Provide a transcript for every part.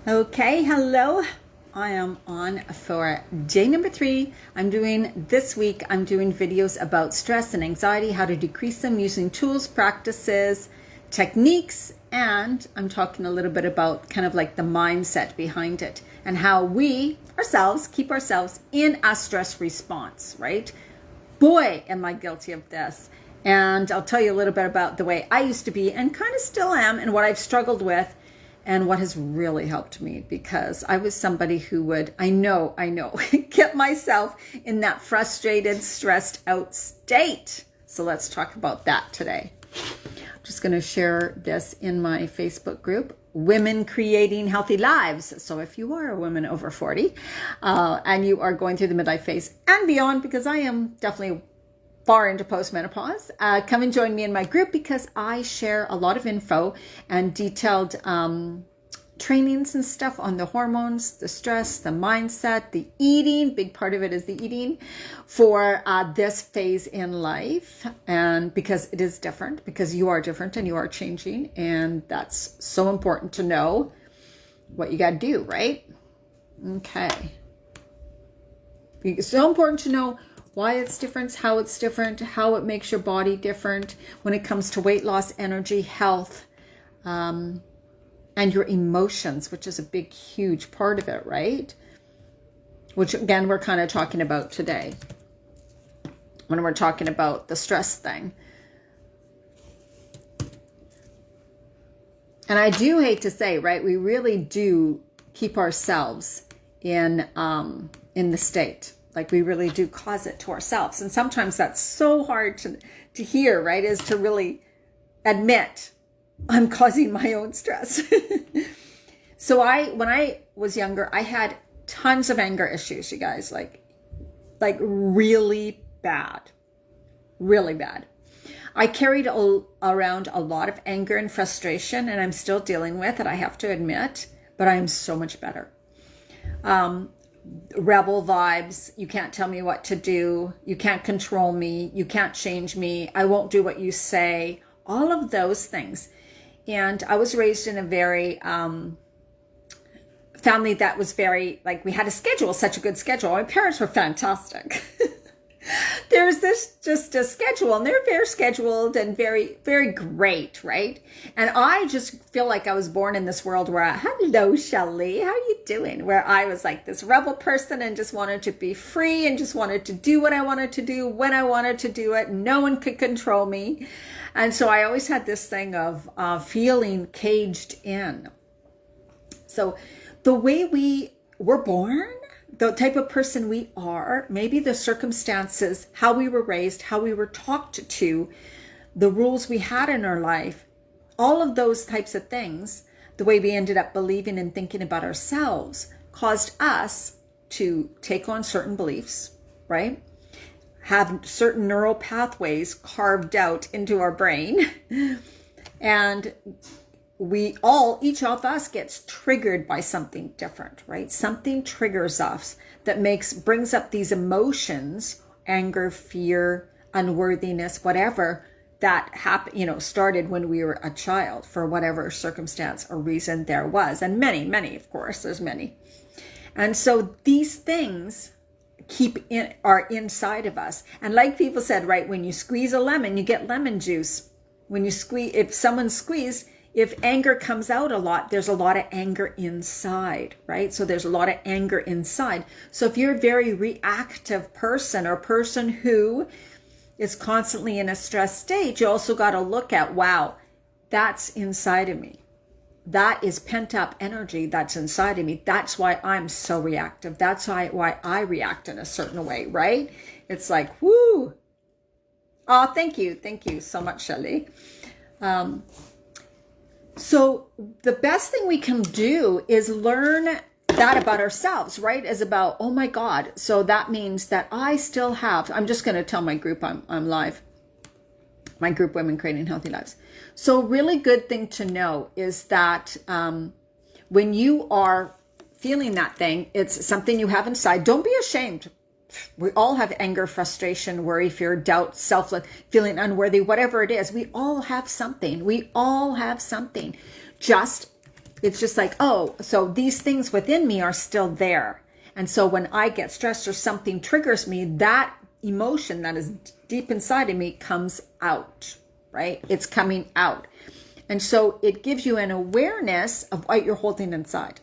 Okay, hello. I am on for day number 3. I'm doing videos about stress and anxiety, how to decrease them using tools, practices, techniques, and I'm talking a little bit about kind of like the mindset behind it and how we ourselves keep ourselves in a stress response, right? Boy, am I guilty of this. And I'll tell you a little bit about the way I used to be and kind of still am and what I've struggled with and what has really helped me, because I was somebody who would, I know, get myself in that frustrated, stressed out state. So let's talk about that today. I'm just going to share this in my Facebook group, Women Creating Healthy Lives. So if you are a woman over 40 and you are going through the midlife phase and beyond, because I am definitely far into postmenopause, come and join me in my group, because I share a lot of info and detailed trainings and stuff on the hormones, the stress, the mindset, the eating. Big part of it is the eating for this phase in life. And because it is different, because you are different and you are changing. And that's so important to know what you got to do, right? Okay. It's so important to know why it's different, how it makes your body different when it comes to weight loss, energy, health, and your emotions, which is a big, huge part of it, right? Which, again, we're kind of talking about today when we're talking about the stress thing. And I do hate to say, right, we really do keep ourselves in the state. Like, we really do cause it to ourselves. And sometimes that's so hard to hear, right? Is to really admit I'm causing my own stress. So when I was younger, I had tons of anger issues, you guys, like really bad, really bad. I carried around a lot of anger and frustration, and I'm still dealing with it, I have to admit, but I'm so much better. Rebel vibes. You can't tell me what to do. You can't control me. You can't change me. I won't do what you say. All of those things. And I was raised in a very family that was very, like, we had a schedule, such a good schedule. My parents were fantastic. There's just a schedule, and they're very scheduled and very, very great, right? And I just feel like I was born in this world where, hello, Shelley, how are you doing? Where I was like this rebel person and just wanted to be free and just wanted to do what I wanted to do when I wanted to do it. No one could control me. And so I always had this thing of feeling caged in. So the way we were born, the type of person we are, maybe the circumstances, how we were raised, how we were talked to, the rules we had in our life, all of those types of things, the way we ended up believing and thinking about ourselves, caused us to take on certain beliefs, right? Have certain neural pathways carved out into our brain. And each of us gets triggered by something different, right? Something triggers us that brings up these emotions, anger, fear, unworthiness, whatever that started when we were a child for whatever circumstance or reason there was. And many, of course, there's many. And so these things are inside of us. And like people said, right, when you squeeze a lemon, you get lemon juice. If someone's squeezed, if anger comes out a lot, there's a lot of anger inside, right? So there's a lot of anger inside. So if you're a very reactive person or person who is constantly in a stress state, you also got to look at, wow, that's inside of me. That is pent up energy that's inside of me. That's why I'm so reactive. That's why I react in a certain way, right? It's like, whoo. Oh, thank you. Thank you so much, Shelley. So the best thing we can do is learn that about ourselves, right? Is about, oh my God. So that means that I still have, I'm just going to tell my group I'm live. My group, Women Creating Healthy Lives. So really good thing to know is that when you are feeling that thing, it's something you have inside. Don't be ashamed. We all have anger, frustration, worry, fear, doubt, self-love, feeling unworthy, whatever it is. We all have something. Just It's just like, oh, so these things within me are still there. And so when I get stressed or something triggers me, that emotion that is deep inside of me comes out, right? It's coming out. And so it gives you an awareness of what you're holding inside.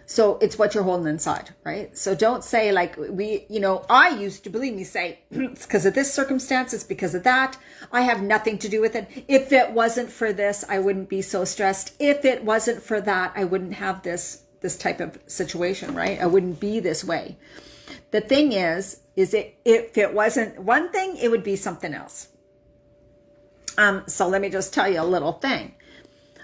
So it's what you're holding inside, right? So don't say like I used to, believe me, say it's because of this circumstance, it's because of that. I have nothing to do with it. If it wasn't for this, I wouldn't be so stressed. If it wasn't for that, I wouldn't have this type of situation, right? I wouldn't be this way. The thing is if it wasn't one thing, it would be something else. So let me just tell you a little thing.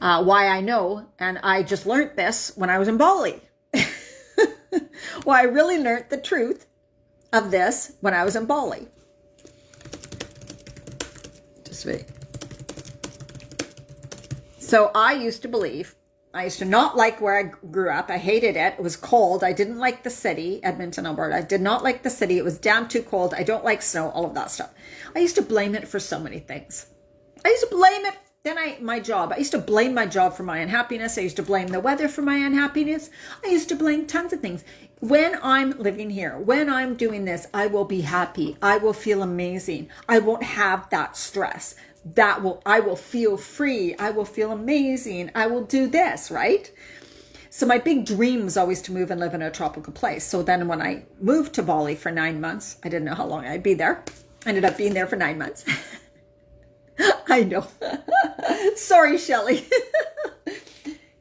Why I know, and I just learned this when I was in Bali. Well, I really learned the truth of this when I was in Bali. Just wait. So I used to not like where I grew up. I hated it. It was cold. I didn't like the city, Edmonton, Alberta. I did not like the city. It was damn too cold. I don't like snow, all of that stuff. I used to blame it for so many things. I used to blame it. My job. I used to blame my job for my unhappiness. I used to blame the weather for my unhappiness. I used to blame tons of things. When I'm living here, when I'm doing this, I will be happy. I will feel amazing. I won't have that stress. I will feel free. I will feel amazing. I will do this, right? So my big dream was always to move and live in a tropical place. So then when I moved to Bali for 9 months, I didn't know how long I'd be there. I ended up being there for 9 months. I know. Sorry, Shelley.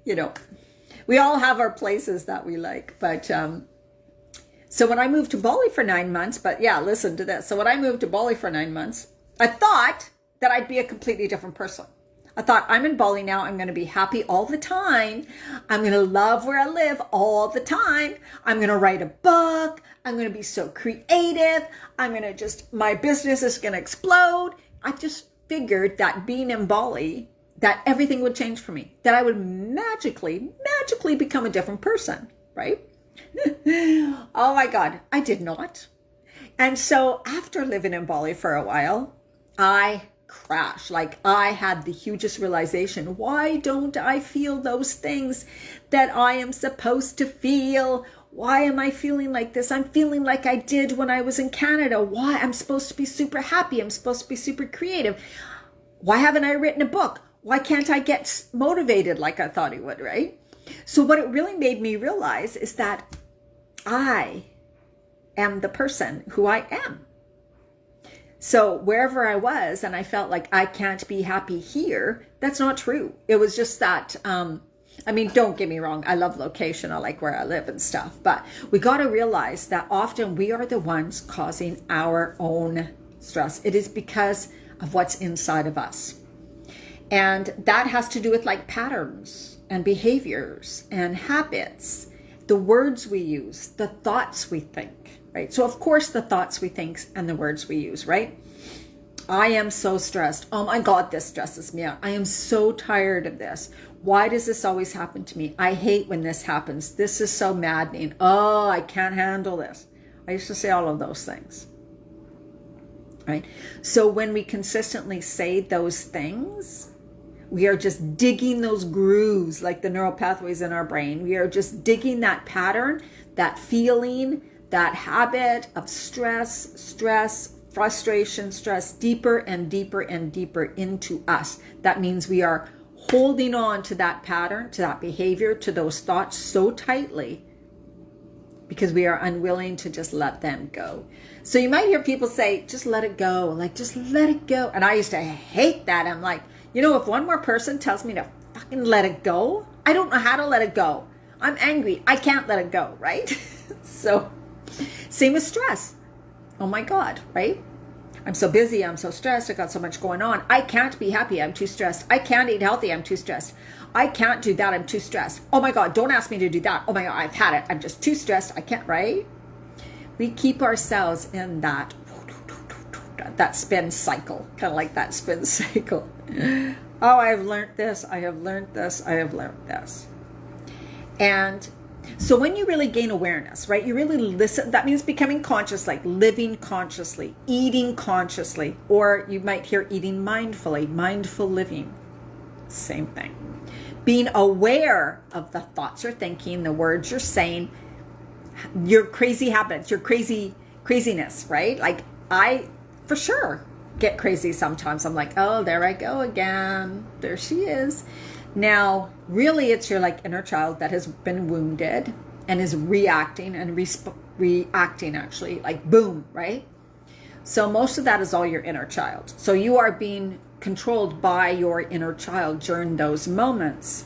We all have our places that we like. But so when I moved to Bali for 9 months, but yeah, listen to this. So when I moved to Bali for 9 months, I thought that I'd be a completely different person. I thought, I'm in Bali now. I'm going to be happy all the time. I'm going to love where I live all the time. I'm going to write a book. I'm going to be so creative. My business is going to explode. I just figured that being in Bali, that everything would change for me, that I would magically become a different person, right? Oh my God, I did not. And so after living in Bali for a while, I crashed. Like I had the hugest realization. Why don't I feel those things that I am supposed to feel? Why am I feeling like this? I'm feeling like I did when I was in Canada. Why? I'm supposed to be super happy. I'm supposed to be super creative. Why haven't I written a book? Why can't I get motivated like I thought I would, right? So what it really made me realize is that I am the person who I am. So wherever I was and I felt like I can't be happy here, that's not true. It was just that, don't get me wrong. I love location. I like where I live and stuff. But we got to realize that often we are the ones causing our own stress. It is because of what's inside of us. And that has to do with like patterns and behaviors and habits, the words we use, the thoughts we think, right? So of course the thoughts we think and the words we use, right? I am so stressed. Oh my God, this stresses me out. I am so tired of this. Why does this always happen to me? I hate when this happens. This is so maddening. Oh, I can't handle this. I used to say all of those things, right? So when we consistently say those things, we are just digging those grooves like the neural pathways in our brain. We are just digging that pattern, that feeling, that habit of stress, frustration, stress deeper and deeper and deeper into us. That means we are holding on to that pattern, to that behavior, to those thoughts so tightly because we are unwilling to just let them go. So you might hear people say, just let it go, like just let it go. And I used to hate that. I'm like, if one more person tells me to fucking let it go, I don't know how to let it go. I'm angry. I can't let it go, right? So same with stress. Oh my God, right? I'm so busy. I'm so stressed. I got so much going on. I can't be happy. I'm too stressed. I can't eat healthy. I'm too stressed. I can't do that. I'm too stressed. Oh my God, don't ask me to do that. Oh my God, I've had it. I'm just too stressed. I can't, right? We keep ourselves in that spin cycle, kind of like that spin cycle. Oh, I have learned this. I have learned this. I have learned this. And so when you really gain awareness, right, you really listen, that means becoming conscious, like living consciously, eating consciously, or you might hear eating mindfully, mindful living, same thing. being aware of the thoughts you're thinking, the words you're saying, your crazy habits, your craziness, right? Like I, for sure, get crazy sometimes. I'm like, oh, there I go again. There she is. Now, really, it's your like inner child that has been wounded and is reacting and reacting actually, like boom, right? So most of that is all your inner child. So you are being controlled by your inner child during those moments.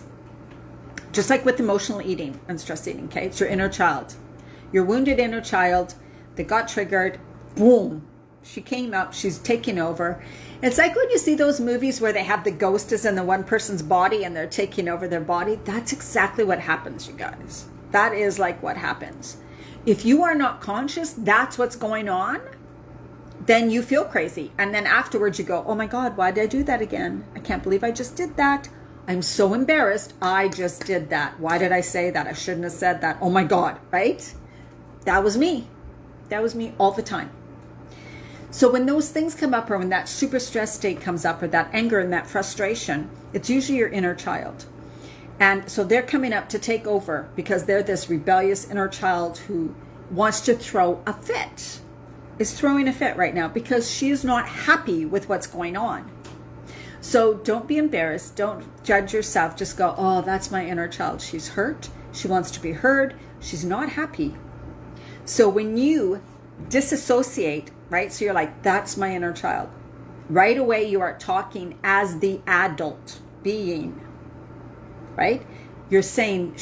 Just like with emotional eating and stress eating, okay? It's your inner child. Your wounded inner child that got triggered, boom, she came up, she's taking over. It's like when you see those movies where they have the ghost is in the one person's body and they're taking over their body. That's exactly what happens, you guys. That is like what happens. If you are not conscious, that's what's going on, then you feel crazy. And then afterwards you go, oh my God, why did I do that again? I can't believe I just did that. I'm so embarrassed. I just did that. Why did I say that? I shouldn't have said that. Oh my God, right? That was me. That was me all the time. So when those things come up, or when that super stress state comes up, or that anger and that frustration, it's usually your inner child. And so they're coming up to take over because they're this rebellious inner child who wants to throw a fit, is throwing a fit right now because she is not happy with what's going on. So don't be embarrassed. Don't judge yourself. Just go, oh, that's my inner child. She's hurt. She wants to be heard. She's not happy. So when you disassociate, right? So you're like, that's my inner child. Right away, you are talking as the adult being, right? You're saying,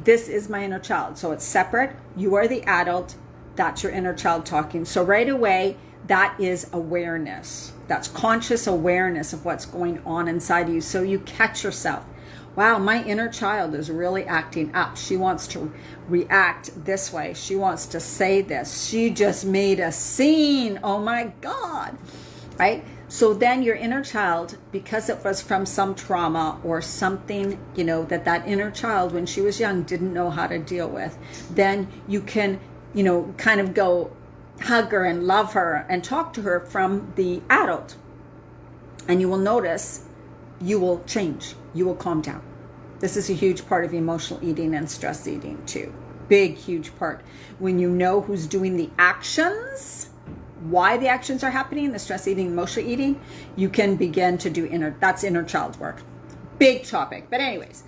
this is my inner child. So it's separate. You are the adult. That's your inner child talking. So right away, that is awareness. That's conscious awareness of what's going on inside you. So you catch yourself. Wow, my inner child is really acting up. She wants to react this way. She wants to say this. She just made a scene. Oh my God. Right? So then your inner child, because it was from some trauma or something, that inner child when she was young didn't know how to deal with, then you can, kind of go hug her and love her and talk to her from the adult. And you will notice you will change. You will calm down. This is a huge part of emotional eating and stress eating too. Big, huge part. When you know who's doing the actions, why the actions are happening, the stress eating, emotional eating, you can begin to do that's inner child work. Big topic. But anyways,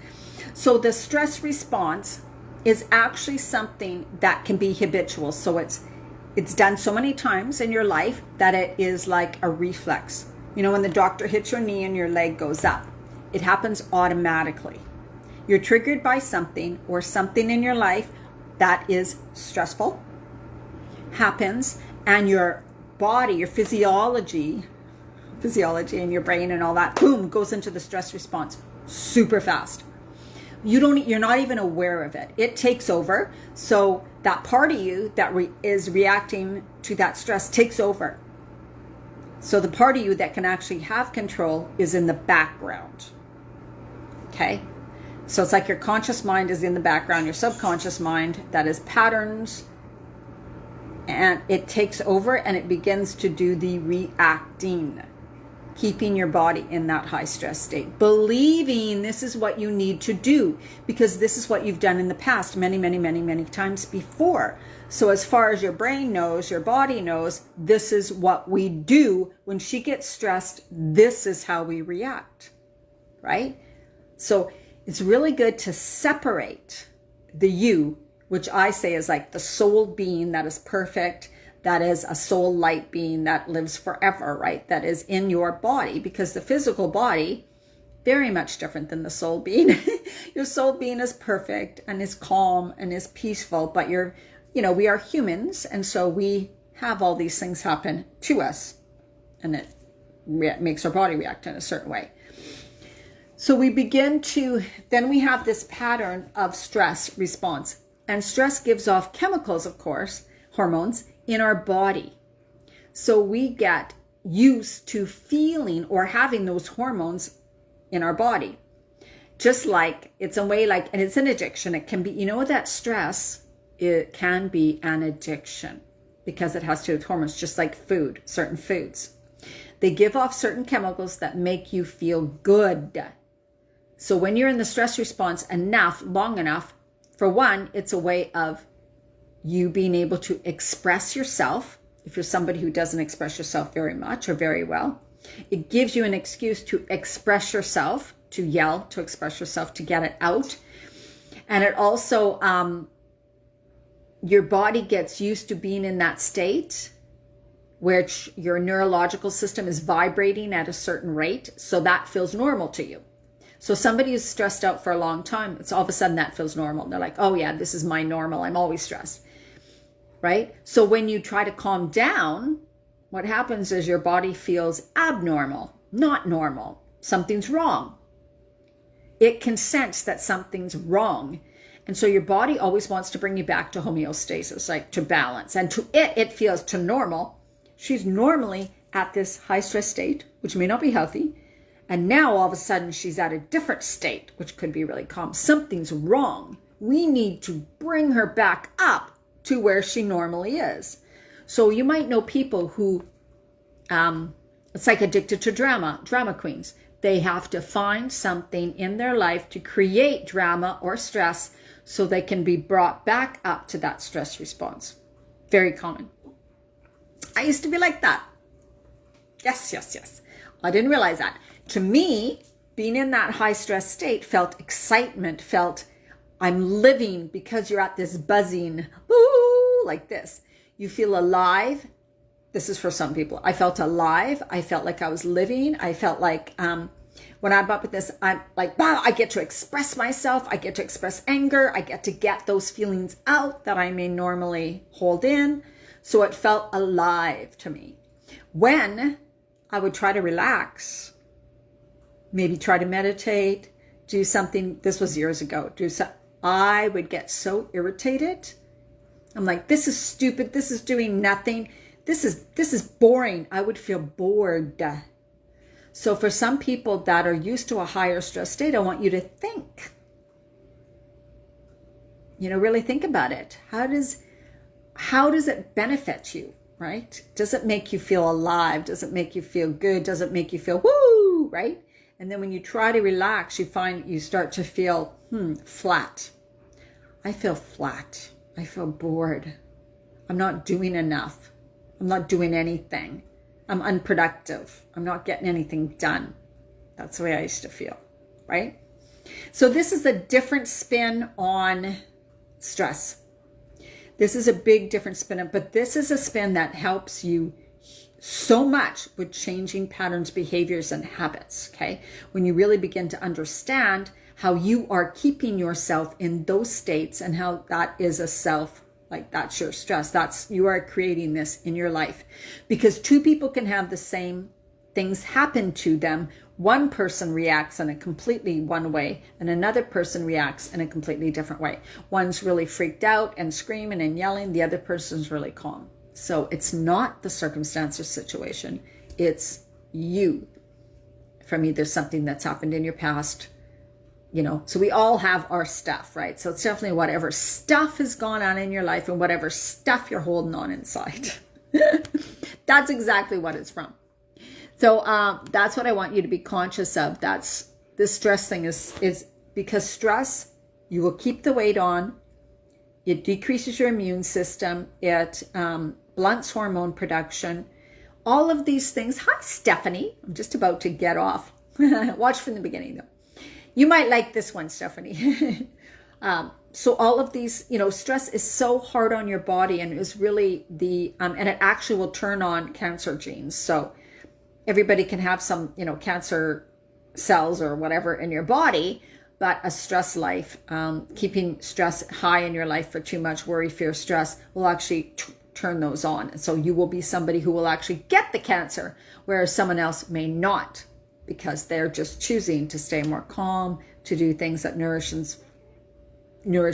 so the stress response is actually something that can be habitual. So it's done so many times in your life that it is like a reflex. When the doctor hits your knee and your leg goes up, it happens automatically. You're triggered by something or something in your life that is stressful, happens, and your body, your physiology in your brain and all that, boom, goes into the stress response super fast. You're not even aware of it. It takes over. So that part of you that is reacting to that stress takes over. So the part of you that can actually have control is in the background. Okay? So it's like your conscious mind is in the background, your subconscious mind, that is patterns, and it takes over and it begins to do the reacting, keeping your body in that high stress state, believing this is what you need to do because this is what you've done in the past many, many, many, many times before. So as far as your brain knows, your body knows, this is what we do. When she gets stressed, this is how we react, right? So it's really good to separate the you, which I say is like the soul being that is perfect, that is a soul light being that lives forever, right? That is in your body, because the physical body, very much different than the soul being. Your soul being is perfect and is calm and is peaceful, but we are humans, and so we have all these things happen to us, and it makes our body react in a certain way. So we then we have this pattern of stress response. And stress gives off chemicals, of course, hormones, in our body. So we get used to feeling or having those hormones in our body. Just like it's a way and it's an addiction. It can be, that stress, it can be an addiction because it has to do with hormones, just like food, certain foods. They give off certain chemicals that make you feel good. So when you're in the stress response long enough, for one, it's a way of you being able to express yourself. If you're somebody who doesn't express yourself very much or very well, it gives you an excuse to express yourself, to yell, to express yourself, to get it out. And it also, your body gets used to being in that state, which your neurological system is vibrating at a certain rate. So that feels normal to you. So somebody who's stressed out for a long time, it's all of a sudden that feels normal. They're like, oh yeah, this is my normal. I'm always stressed, right? So when you try to calm down, what happens is your body feels abnormal, not normal. Something's wrong. It can sense that something's wrong. And so your body always wants to bring you back to homeostasis, like to balance. And to it feels to normal. She's normally at this high stress state, which may not be healthy. And now all of a sudden she's at a different state, which could be really calm. Something's wrong. We need to bring her back up to where she normally is. So you might know people who, it's like addicted to drama queens. They have to find something in their life to create drama or stress so they can be brought back up to that stress response. Very common. I used to be like that. Yes. I didn't realize that. To me, being in that high stress state felt excitement, felt I'm living because you're at this buzzing, ooh, like this. You feel alive. This is for some people. I felt alive. I felt like I was living. I felt like when I'm up with this, I'm like, wow, I get to express myself. I get to express anger. I get to get those feelings out that I may normally hold in. So it felt alive to me. When I would try to relax, maybe try to meditate, do something, this was years ago, I would get so irritated. I'm like, this is stupid. This is doing nothing. This is boring. I would feel bored. So for some people that are used to a higher stress state, I want you to think, really think about it. How does it benefit you, right? Does it make you feel alive? Does it make you feel good? Does it make you feel woo, right? And then when you try to relax, you start to feel flat. I feel flat. I feel bored. I'm not doing enough. I'm not doing anything. I'm unproductive. I'm not getting anything done. That's the way I used to feel, right? So this is a different spin on stress. This is a big different spin, but this is a spin that helps you so much with changing patterns, behaviors, and habits, okay? When you really begin to understand how you are keeping yourself in those states and how that is a self, like that's your stress. You are creating this in your life. Because two people can have the same things happen to them. One person reacts in a completely one way and another person reacts in a completely different way. One's really freaked out and screaming and yelling. The other person's really calm. So it's not the circumstance or situation. It's you from either something that's happened in your past, so we all have our stuff, right? So it's definitely whatever stuff has gone on in your life and whatever stuff you're holding on inside. That's exactly what it's from. So that's what I want you to be conscious of. This stress thing is because stress, you will keep the weight on. It decreases your immune system. It blunts hormone production. All of these things. Hi, Stephanie. I'm just about to get off. Watch from the beginning, though. You might like this one, Stephanie. So all of these, stress is so hard on your body and is really and it actually will turn on cancer genes. So everybody can have some, cancer cells or whatever in your body, but a stress life, keeping stress high in your life for too much worry, fear, stress will actually turn those on. And so you will be somebody who will actually get the cancer, whereas someone else may not, because they're just choosing to stay more calm, to do things that nourish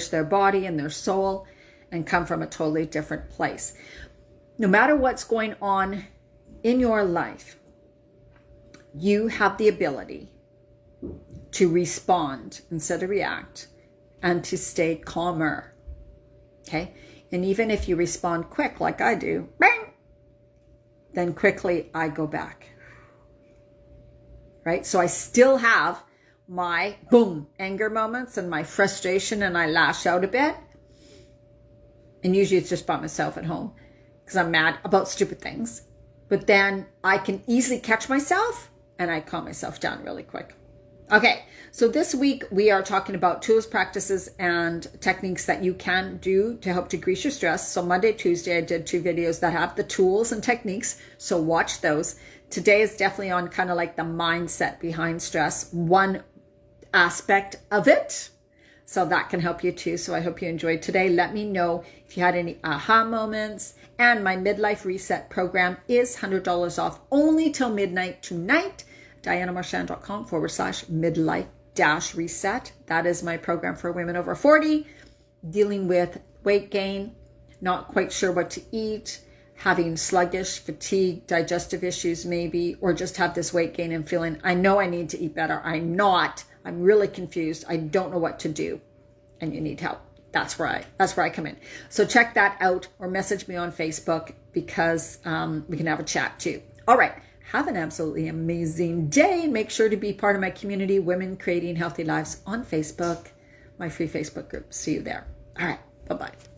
their body and their soul and come from a totally different place. No matter what's going on in your life, you have the ability to respond instead of react and to stay calmer, okay? And even if you respond quick like I do, bang, then quickly I go back. Right? So I still have my boom anger moments and my frustration and I lash out a bit. And usually it's just by myself at home because I'm mad about stupid things. But then I can easily catch myself and I calm myself down really quick. Okay, so this week we are talking about tools, practices, and techniques that you can do to help decrease your stress. So Monday, Tuesday, I did 2 videos that have the tools and techniques. So watch those. Today is definitely on kind of like the mindset behind stress, one aspect of it. So that can help you too. So I hope you enjoyed today. Let me know if you had any aha moments. And my midlife reset program is $100 off only till midnight tonight. DianaMarchand.com/midlife-reset. That is my program for women over 40, dealing with weight gain, not quite sure what to eat, having sluggish, fatigue, digestive issues maybe, or just have this weight gain and feeling, I know I need to eat better. I'm really confused. I don't know what to do. And you need help. That's where I come in. So check that out or message me on Facebook because we can have a chat too. All right. Have an absolutely amazing day and make sure to be part of my community, Women Creating Healthy Lives on Facebook, my free Facebook group. See you there. All right. Bye-bye.